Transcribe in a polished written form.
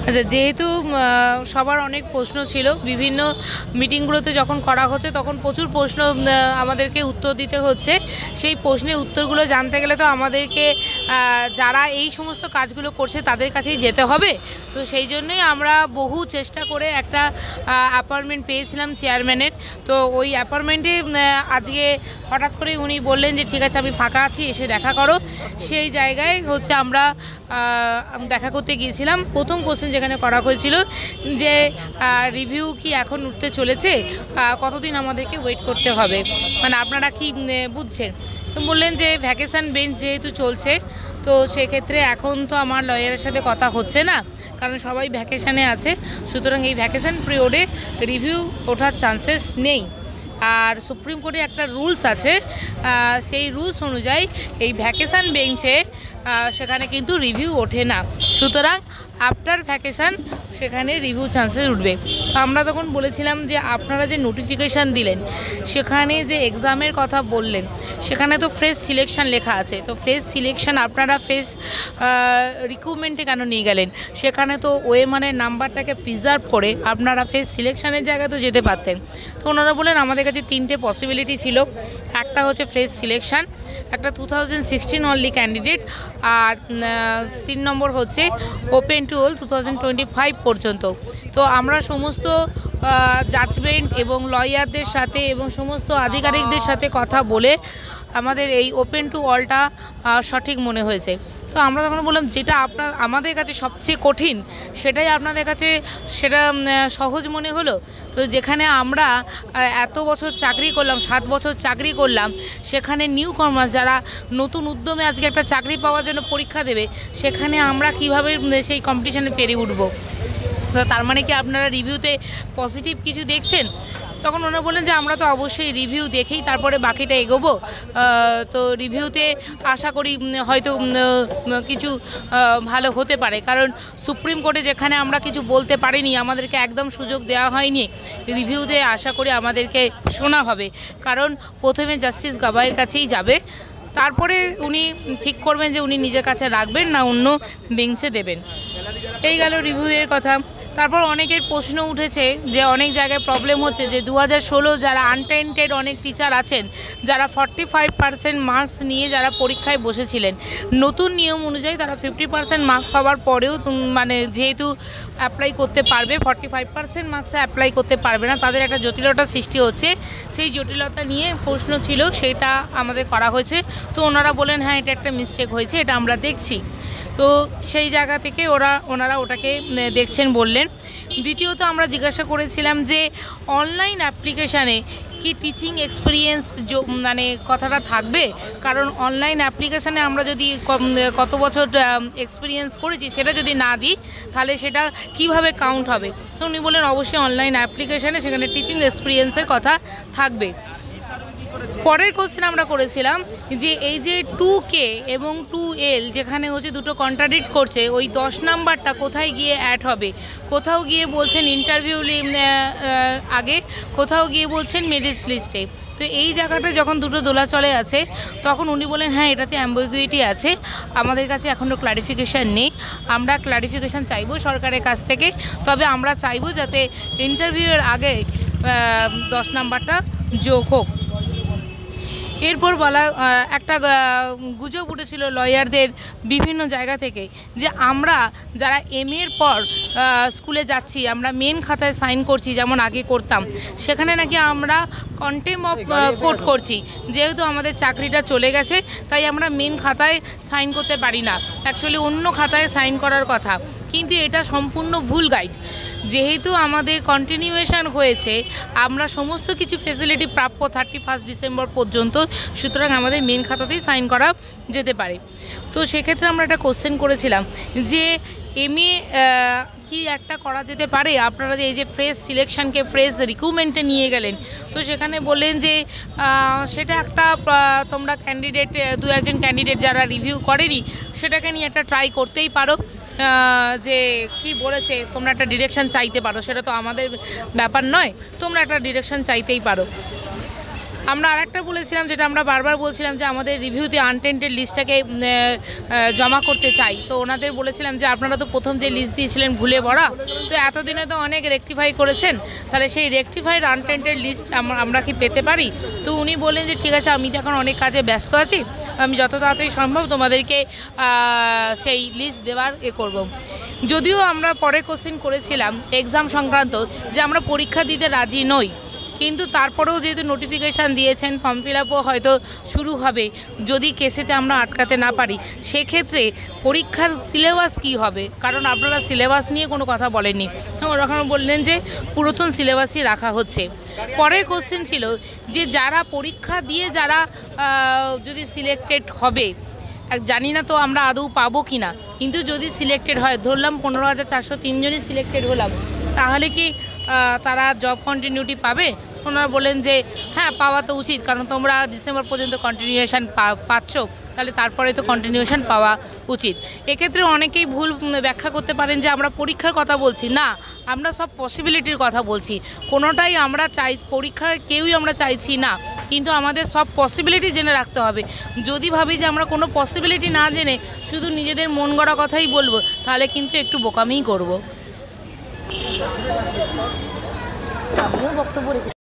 আচ্ছা, যেহেতু সবার অনেক প্রশ্ন ছিল, বিভিন্ন মিটিংগুলোতে যখন করা হচ্ছে তখন প্রচুর প্রশ্ন আমাদেরকে উত্তর দিতে হচ্ছে। সেই প্রশ্নের উত্তরগুলো জানতে গেলে তো আমাদেরকে যারা এই সমস্ত কাজগুলো করছে তাদের কাছেই যেতে হবে। তো সেই জন্যই আমরা বহু চেষ্টা করে একটা অ্যাপয়েন্টমেন্ট পেয়েছিলাম চেয়ারম্যানের। তো ওই অ্যাপয়েন্টমেন্টে আজকে হঠাৎ করে উনি বললেন যে ঠিক আছে, আমি ফাঁকা আছি, এসে দেখা করো। সেই জায়গায় হচ্ছে আমরা দেখা করতে গিয়েছিলাম। প্রথম কোশ্চেন যেখানে করা হয়েছিল যে রিভিউ কি এখন উঠতে চলেছে, কতদিন আমাদেরকে ওয়েট করতে হবে, মানে আপনারা কি বুঝছেন। তো বললেন যে ভ্যাকেশন বেঞ্চ যেহেতু চলছে, তো সেক্ষেত্রে এখন তো আমার লয়ারের সাথে কথা হচ্ছে না, কারণ সবাই ভ্যাকেশানে আছে। সুতরাং এই ভ্যাকেশন পিরিয়ডে রিভিউ ওঠার চান্সেস নেই। আর সুপ্রিম কোর্টে একটা রুলস আছে, সেই রুলস অনুযায়ী এই ভ্যাকেশন বেঞ্চে সেখানে কিন্তু রিভিউ ওঠে না। সুতরাং আফটার ভ্যাকেশান সেখানে রিভিউ চান্সেস উঠবে। তো আমরা তখন বলেছিলাম যে আপনারা যে নোটিফিকেশান দিলেন সেখানে যে এক্সামের কথা বললেন, সেখানে তো ফ্রেশ সিলেকশান লেখা আছে। তো ফ্রেশ সিলেকশান আপনারা ফ্রেশ রিক্রুটমেন্টে কেন নিয়ে গেলেন? সেখানে তো ওএমআরের নাম্বারটাকে প্রিজার্ভ করে আপনারা ফ্রেশ সিলেকশানের জায়গায় তো যেতে পারতেন। তো ওনারা বলেন আমাদের কাছে তিনটে পসিবিলিটি ছিল। একটা হচ্ছে ফ্রেশ সিলেকশান, একটা 2016 অনলি ক্যান্ডিডেট, আর 3 নম্বর হচ্ছে ওপেন টু অল 2025 পর্যন্ত। তো আমরা সমস্ত জাজমেন্ট এবং লয়ারদের সাথে এবং সমস্ত আধিকারিকদের সাথে কথা বলে আমাদের এই ওপেন টু অলটা সঠিক মনে হয়েছে। তো আমরা তখন বললাম যেটা আমাদের কাছে সবচেয়ে কঠিন সেটাই আপনাদের কাছে সেটা সহজ মনে হলো। তো যেখানে আমরা এত বছর চাকরি করলাম, 7 বছর চাকরি করলাম, সেখানে নিউ কমার্স যারা নতুন উদ্যমে আজকে একটা চাকরি পাওয়ার জন্য পরীক্ষা দেবে, সেখানে আমরা কিভাবে সেই কম্পিটিশানে পেরিয়ে উঠবো? তো তার মানে কি আপনারা রিভিউতে পজিটিভ কিছু দেখছেন? তখন ওনারা বললেন যে আমরা তো অবশ্যই রিভিউ দেখেই তারপরে বাকিটা এগোবো। তো রিভিউতে আশা করি হয়তো কিছু ভালো হতে পারে, কারণ সুপ্রিম কোর্টে যেখানে আমরা কিছু বলতে পারিনি, আমাদেরকে একদম সুযোগ দেওয়া হয়নি, রিভিউতে আশা করি আমাদেরকে শোনা হবে। কারণ প্রথমে জাস্টিস গাভাইয়ের কাছেই যাবে, তারপরে উনি ঠিক করবেন যে উনি নিজের কাছে রাখবেন না অন্য বেঞ্চে দেবেন। এই গেল রিভিউয়ের কথা। তারপর অনেকের প্রশ্ন উঠেছে যে অনেক জায়গায় প্রবলেম হচ্ছে যে 2016 যারা আনটেন্টেড অনেক টিচার আছেন, যারা 45% মার্কস নিয়ে যারা পরীক্ষায় বসেছিলেন, নতুন নিয়ম অনুযায়ী তারা 50% মার্কস হওয়ার পরেও মানে যেহেতু অ্যাপ্লাই করতে পারবে, 45% মার্কসে অ্যাপ্লাই করতে পারবে না, তাদের একটা জটিলতা সৃষ্টি হচ্ছে। সেই জটিলতা নিয়ে প্রশ্ন ছিল, সেটা আমাদের করা হয়েছে। তো ওনারা বলেন হ্যাঁ, এটা একটা মিস্টেক হয়েছে, এটা আমরা দেখছি। তো সেই জায়গা থেকে ওনারা ওটাকে দেখছেন বললেন। দ্বিতীয়ত আমরা জিজ্ঞাসা করেছিলাম যে অনলাইন অ্যাপ্লিকেশানে কি টিচিং এক্সপিরিয়েন্স মানে কথাটা থাকবে? কারণ অনলাইন অ্যাপ্লিকেশানে আমরা যদি কত বছর এক্সপিরিয়েন্স করেছি সেটা যদি না দিই, তাহলে সেটা কিভাবে কাউন্ট হবে? তো উনি বললেন অবশ্যই অনলাইন অ্যাপ্লিকেশানে সেখানে টিচিং এক্সপিরিয়েন্সের কথা থাকবে। পরের কোশ্চেন আমরা করেছিলাম যে এই যে 2K এবং 2L যেখানে হচ্ছে দুটো কন্ট্রাডিক্ট করছে, ওই 10 নাম্বারটা কোথায় গিয়ে অ্যাড হবে? কোথাও গিয়ে বলছেন ইন্টারভিউ আগে, কোথাও গিয়ে বলছেন মেরিট লিস্টে। তো এই জায়গাটা যখন দুটো দোলাচলে আছে, তখন উনি বলেন হ্যাঁ, এটাতে অ্যাম্বিগুইটি আছে, আমাদের কাছে এখনও ক্লারিফিকেশান নেই, আমরা ক্লারিফিকেশান চাইবো সরকারের কাছ থেকে। তবে আমরা চাইবো যাতে ইন্টারভিউয়ের আগে 10 নাম্বারটা যোগ হোক। এরপর বলা একটা গুজব উঠেছিল লয়ারদের বিভিন্ন জায়গা থেকে যে আমরা যারা এর পর স্কুলে যাচ্ছি, আমরা মেন খাতায় সাইন করছি যেমন আগে করতাম, সেখানে নাকি আমরা কন্টেম্প অফ কোর্ট করছি। যেহেতু আমাদের চাকরিটা চলে গেছে, তাই আমরা মেন খাতায় সাইন করতে পারি না, অ্যাকচুয়ালি অন্য খাতায় সাইন করার কথা। কিন্তু এটা সম্পূর্ণ ভুল গাইড। যেহেতু আমাদের কন্টিনিউয়েশন হয়েছে, আমরা সমস্ত কিছু ফেসিলিটি প্রাপ্য 31 ডিসেম্বর পর্যন্ত, সুতরাং আমাদের মেন খাতাতেই সাইন করা যেতে পারে। তো সেক্ষেত্রে আমরা একটা কোশ্চেন করেছিলাম যে এমএ কি একটা করা যেতে পারে? আপনারা যে এই যে ফ্রেশ সিলেকশনকে ফ্রেশ রিক্রুটমেন্টে নিয়ে গেলেন, তো সেখানে বললেন যে সেটা একটা তোমরা ক্যান্ডিডেট 2-1 ক্যান্ডিডেট যারা রিভিউ করেনি, সেটাকে নিয়ে একটা ট্রাই করতেই পারো। যে কি বলেছে, তোমরা একটা ডিরেকশন চাইতে পারো, সেটা তো আমাদের ব্যাপার নয়, তোমরা একটা ডিরেকশন চাইতেই পারো। আমরা আরেকটা বলেছিলাম, যেটা আমরা বারবার বলছিলাম যে আমাদের রিভিউতে আনটেন্টেড লিস্টটাকে জমা করতে চাই। তো ওনাদের বলেছিলাম যে আপনারা তো প্রথম যে লিস্ট দিয়েছিলেন ভুলে ভরা, তো এতদিনে তো অনেক রেকটিফাই করেছেন, তাহলে সেই রেকটিফাইড আনটেন্টেড লিস্ট আমরা কি পেতে পারি? তো উনি বললেন যে ঠিক আছে, আমি তো এখন অনেক কাজে ব্যস্ত আছি, আমি যত তাড়াতাড়ি সম্ভব তোমাদেরকে সেই লিস্ট দেওয়ার করব। যদিও আমরা পরে কোশ্চেন করেছিলাম এক্সাম সংক্রান্ত যে আমরা পরীক্ষা দিতে রাজি নই, কিন্তু তারপরেও যেহেতু নোটিফিকেশান দিয়েছেন, ফর্ম ফিল আপও হয়তো শুরু হবে, যদি কেসেতে আমরা আটকাতে না পারি সেক্ষেত্রে পরীক্ষার সিলেবাস কি হবে, কারণ আপনারা সিলেবাস নিয়ে কোনো কথা বলেননি। ওরকম বললেন যে পুরাতন সিলেবাসই রাখা হচ্ছে। পরের কোশ্চেন ছিল যে যারা পরীক্ষা দিয়ে যারা যদি সিলেক্টেড হবে, জানি না তো আমরা আদৌ পাবো কি না, কিন্তু যদি সিলেক্টেড হয়, ধরলাম 15,403 জনই সিলেক্টেড হলাম, তাহলে কি তারা জব কন্টিনিউটি পাবে? ওনারা বলেন যে হ্যাঁ, পাওয়া তো উচিত, কারণ তোমরা ডিসেম্বর পর্যন্ত কন্টিনিউশন পাচ্ছ, তাহলে তারপরে তো কন্টিনিউশন পাওয়া উচিত। এক্ষেত্রে অনেকেই ভুল ব্যাখ্যা করতে পারেন যে আমরা পরীক্ষার কথা বলছি, না, আমরা সব পসিবিলিটির কথা বলছি। কোনোটাই আমরা পরীক্ষা কেউই আমরা চাইছি না, কিন্তু আমাদের সব পসিবিলিটি জেনে রাখতে হবে। যদি ভাবি যে আমরা কোনো পসিবিলিটি না জেনে শুধু নিজেদের মন গড়া কথাই বলবো, তাহলে কিন্তু একটু বোকামিই করবো। আমিও বক্তব্য রেখে